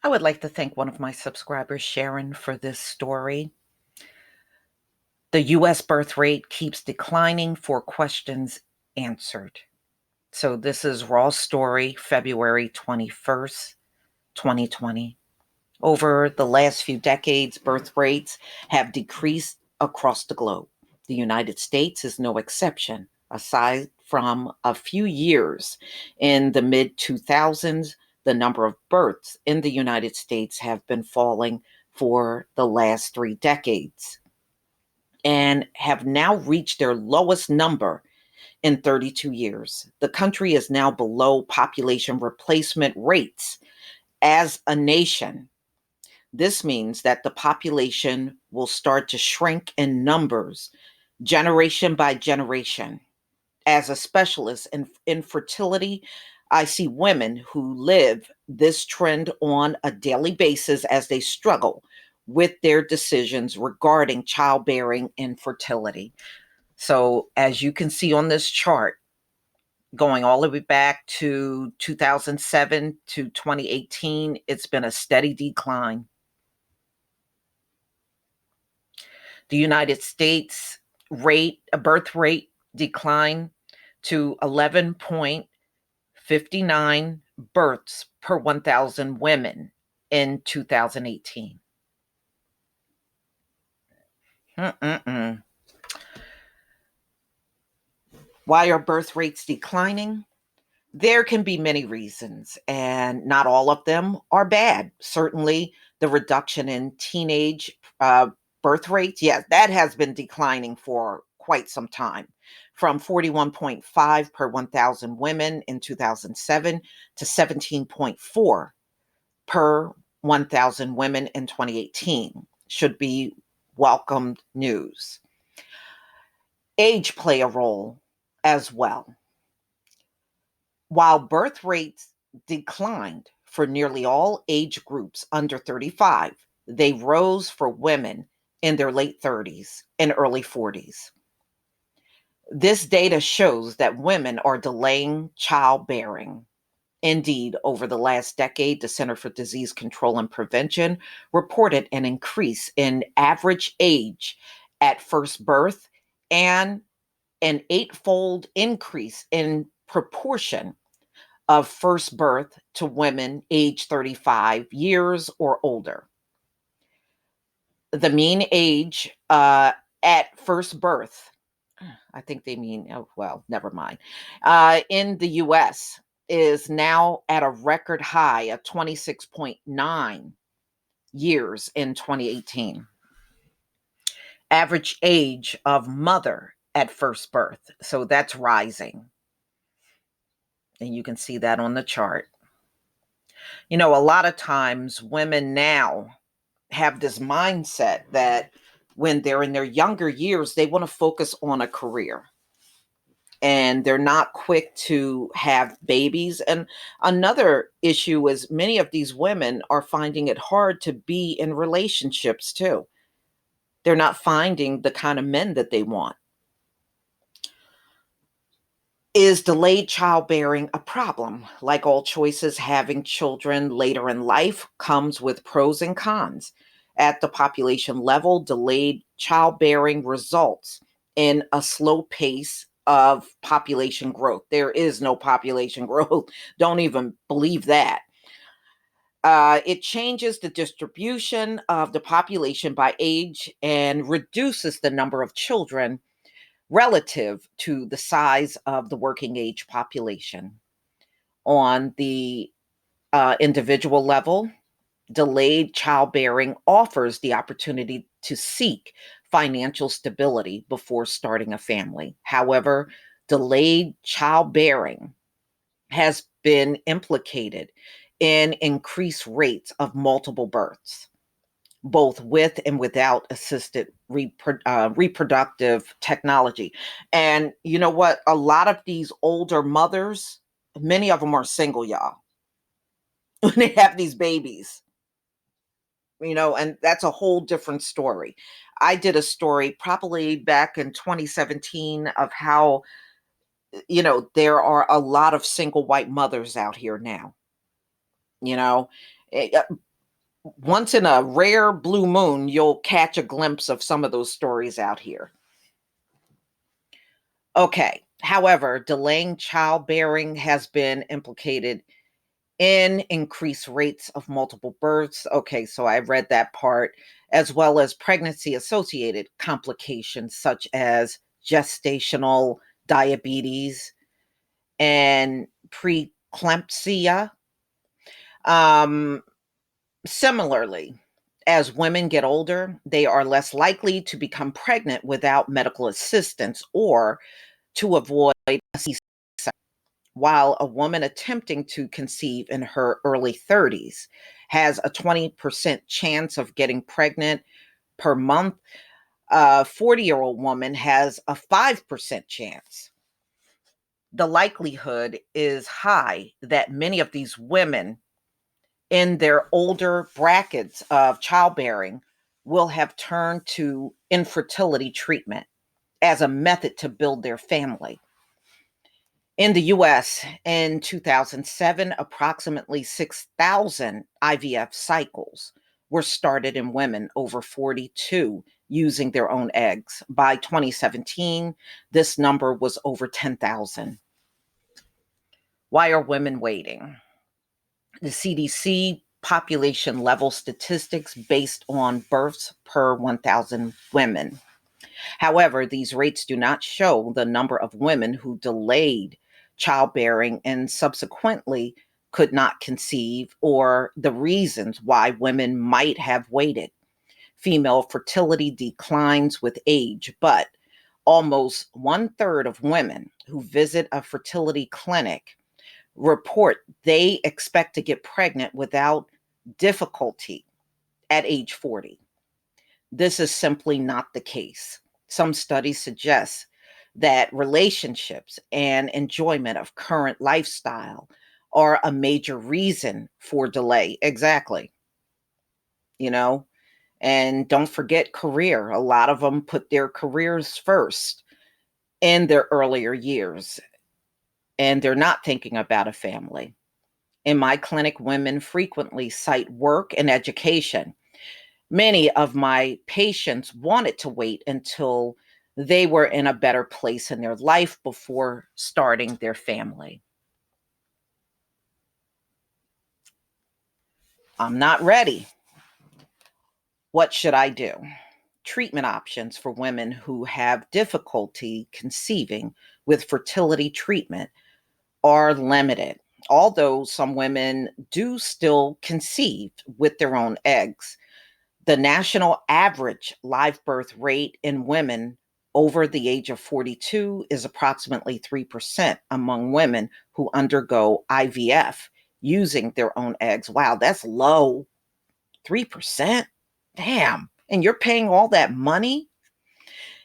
I would like to thank one of my subscribers, Sharon, for this story. The US birth rate keeps declining for questions answered. So this is Raw Story, February 21st, 2020. Over the last few decades, birth rates have decreased across the globe. The United States is no exception. Aside from a few years in the mid 2000s, the number of births in the United States have been falling for the last 3 decades and have now reached their lowest number in 32 years. The country is now below population replacement rates as a nation. This means that the population will start to shrink in numbers generation by generation. As a specialist in fertility, I see women who live this trend on a daily basis as they struggle with their decisions regarding childbearing and fertility. So, as you can see on this chart, going all the way back to 2007 to 2018, it's been a steady decline. The United States birth rate declined to 11.59 births per 1,000 women in 2018. Mm-mm-mm. Why are birth rates declining? There can be many reasons, and not all of them are bad. Certainly, the reduction in teenage birth rates, yes, that has been declining for quite some time, from 41.5 per 1,000 women in 2007 to 17.4 per 1,000 women in 2018. Should be welcomed news. Age play a role as well. While birth rates declined for nearly all age groups under 35, they rose for women in their late 30s and early 40s. This data shows that women are delaying childbearing. Indeed, over the last decade, the Center for Disease Control and Prevention reported an increase in average age at first birth and an eightfold increase in proportion of first birth to women age 35 years or older. The mean age at first birth, I think they mean, oh, well, never mind, in the US is now at a record high of 26.9 years in 2018. Average age of mother at first birth, so that's rising. And you can see that on the chart. You know, a lot of times women now have this mindset that when they're in their younger years, they want to focus on a career and they're not quick to have babies. And another issue is many of these women are finding it hard to be in relationships too. They're not finding the kind of men that they want. Is delayed childbearing a problem? Like all choices, having children later in life comes with pros and cons. At the population level, delayed childbearing results in a slow pace of population growth. There is no population growth. Don't even believe that. It changes the distribution of the population by age and reduces the number of children relative to the size of the working age population. On the individual level, delayed childbearing offers the opportunity to seek financial stability before starting a family. However, delayed childbearing has been implicated in increased rates of multiple births, both with and without assisted reproductive technology. And you know what? A lot of these older mothers, many of them are single, y'all, when they have these babies, and that's a whole different story. I did a story probably back in 2017 of how, there are a lot of single white mothers out here now, you know. Once in a rare blue moon, you'll catch a glimpse of some of those stories out here. Okay. However, delaying childbearing has been implicated in increased rates of multiple births. Okay, so I read that part, as well as pregnancy associated complications such as gestational diabetes and preeclampsia. Um, Similarly, as women get older, they are less likely to become pregnant without medical assistance or to avoid a C-section, while a woman attempting to conceive in her early 30s has a 20% chance of getting pregnant per month. A 40-year-old woman has a 5% chance. The likelihood is high that many of these women in their older brackets of childbearing will have turned to infertility treatment as a method to build their family. In the US in 2007, approximately 6,000 IVF cycles were started in women over 42 using their own eggs. By 2017, this number was over 10,000. Why are women waiting? The CDC population level statistics based on births per 1,000 women. However, these rates do not show the number of women who delayed childbearing and subsequently could not conceive, or the reasons why women might have waited. Female fertility declines with age, but almost one third of women who visit a fertility clinic report they expect to get pregnant without difficulty at age 40. This is simply not the case. Some studies suggest that relationships and enjoyment of current lifestyle are a major reason for delay. Exactly. You know, and don't forget career. A lot of them put their careers first in their earlier years, and they're not thinking about a family. In my clinic, women frequently cite work and education. Many of my patients wanted to wait until they were in a better place in their life before starting their family. I'm not ready. What should I do? Treatment options for women who have difficulty conceiving with fertility treatment are limited. Although some women do still conceive with their own eggs, the national average live birth rate in women over the age of 42 is approximately 3% among women who undergo IVF using their own eggs. Wow, that's low. 3%? Damn. And you're paying all that money?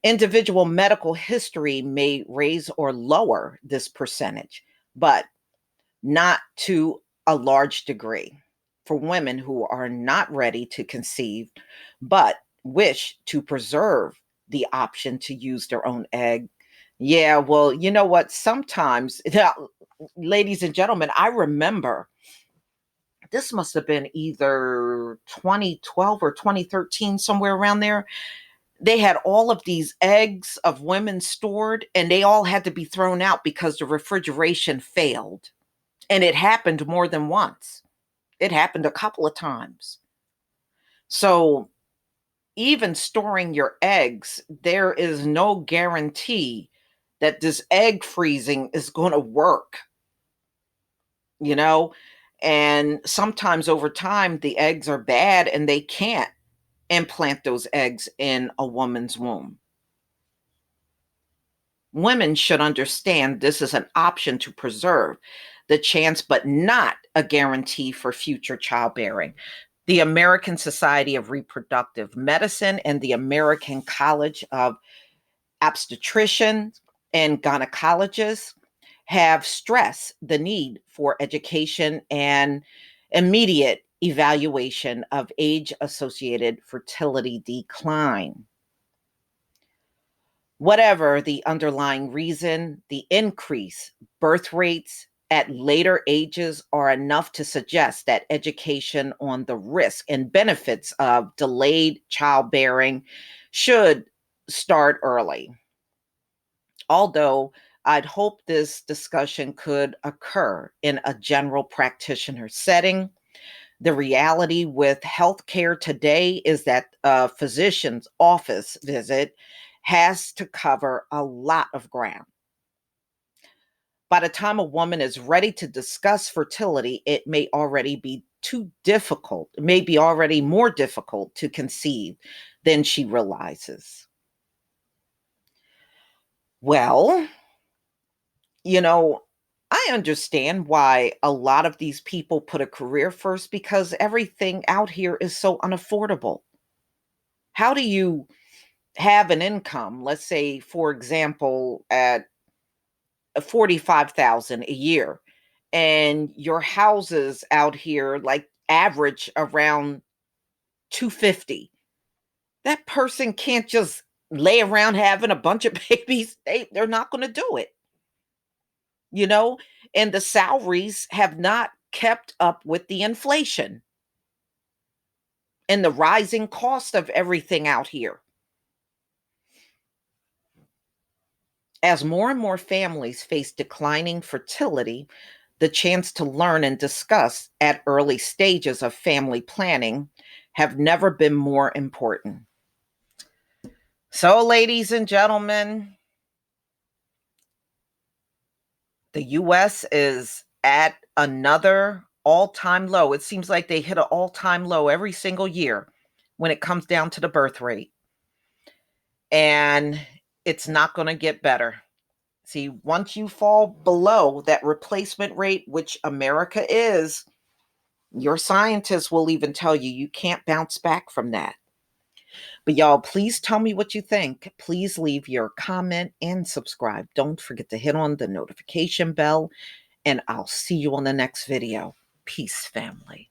Individual medical history may raise or lower this percentage, but not to a large degree. For women who are not ready to conceive, but wish to preserve the option to use their own egg. Yeah, well, you know what? Sometimes, ladies and gentlemen, I remember this must have been either 2012 or 2013, somewhere around there. They had all of these eggs of women stored, and they all had to be thrown out because the refrigeration failed. And it happened more than once. It happened a couple of times. So, even storing your eggs, there is no guarantee that this egg freezing is going to work, you know? And sometimes over time, the eggs are bad and they can't implant those eggs in a woman's womb. Women should understand this is an option to preserve the chance, but not a guarantee for future childbearing. The American Society of Reproductive Medicine and the American College of Obstetricians and Gynecologists have stressed the need for education and immediate evaluation of age associated fertility decline. Whatever the underlying reason, the increased birth rates at later ages are enough to suggest that education on the risk and benefits of delayed childbearing should start early. Although I'd hope this discussion could occur in a general practitioner setting. The reality with healthcare today is that a physician's office visit has to cover a lot of ground. By the time a woman is ready to discuss fertility, it may already be too difficult, it may be already more difficult to conceive than she realizes. Well, you know, I understand why a lot of these people put a career first because everything out here is so unaffordable. How do you have an income, let's say, for example, at 45,000 a year, and your houses out here like average around 250? That person can't just lay around having a bunch of babies. They're not going to do it, you know? And the salaries have not kept up with the inflation and the rising cost of everything out here. As more and more families face declining fertility, the chance to learn and discuss at early stages of family planning have never been more important. So, ladies and gentlemen, the US is at another all time low. It seems like they hit an all time low every single year when it comes down to the birth rate. And it's not going to get better. See, once you fall below that replacement rate, which America is, your scientists will even tell you you can't bounce back from that. But y'all, please tell me what you think. Please leave your comment and subscribe. Don't forget to hit on the notification bell, and I'll see you on the next video. Peace, family.